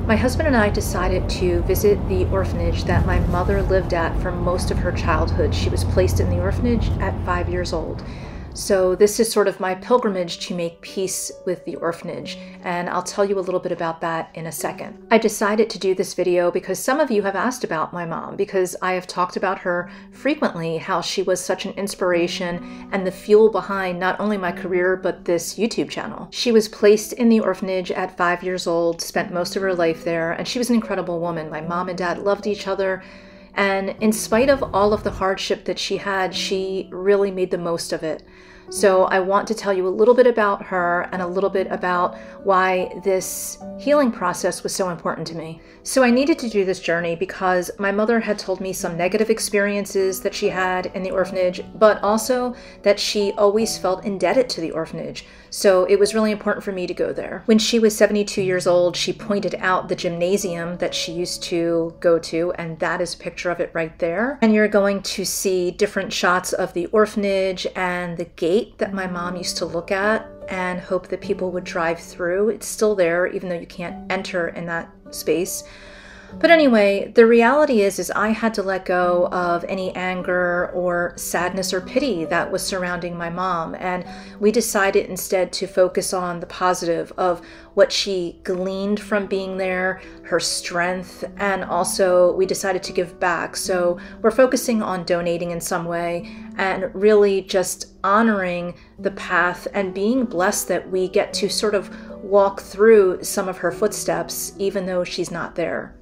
My husband and I decided to visit the orphanage that my mother lived at for most of her childhood. She was placed in the orphanage at 5 years old. So this is sort of my pilgrimage to make peace with the orphanage, and I'll tell you a little bit about that in a second. I decided to do this video because some of you have asked about my mom, because I have talked about her frequently, how she was such an inspiration and the fuel behind not only my career, but this YouTube channel. She was placed in the orphanage at 5 years old, spent most of her life there, and she was an incredible woman. My mom and dad loved each other. And in spite of all of the hardship that she had, she really made the most of it. So I want to tell you a little bit about her and a little bit about why this healing process was so important to me. So I needed to do this journey because my mother had told me some negative experiences that she had in the orphanage, but also that she always felt indebted to the orphanage. So it was really important for me to go there. When she was 72 years old, she pointed out the gymnasium that she used to go to, and that is a picture of it right there. And you're going to see different shots of the orphanage and the gate that my mom used to look at and hope that people would drive through. It's still there, even though you can't enter in that space. But anyway, the reality is I had to let go of any anger or sadness or pity that was surrounding my mom. And we decided instead to focus on the positive of what she gleaned from being there, her strength, and also we decided to give back. So we're focusing on donating in some way and really just honoring the path and being blessed that we get to sort of walk through some of her footsteps, even though she's not there.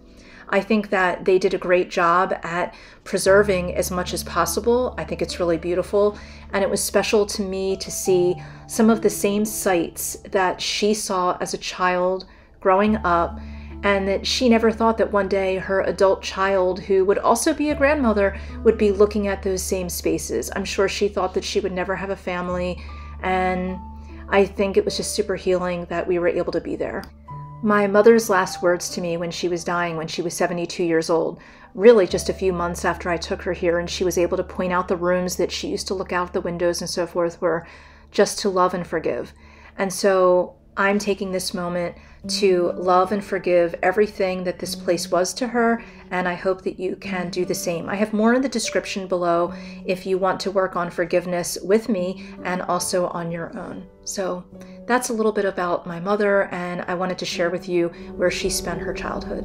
I think that they did a great job at preserving as much as possible. I think it's really beautiful. And it was special to me to see some of the same sights that she saw as a child growing up, and that she never thought that one day her adult child, who would also be a grandmother, would be looking at those same spaces. I'm sure she thought that she would never have a family, and I think it was just super healing that we were able to be there. My mother's last words to me when she was dying, when she was 72 years old, really just a few months after I took her here and she was able to point out the rooms that she used to look out the windows and so forth, were just to love and forgive. And so I'm taking this moment to love and forgive everything that this place was to her, and I hope that you can do the same. I have more in the description below if you want to work on forgiveness with me and also on your own. So that's a little bit about my mother, and I wanted to share with you where she spent her childhood.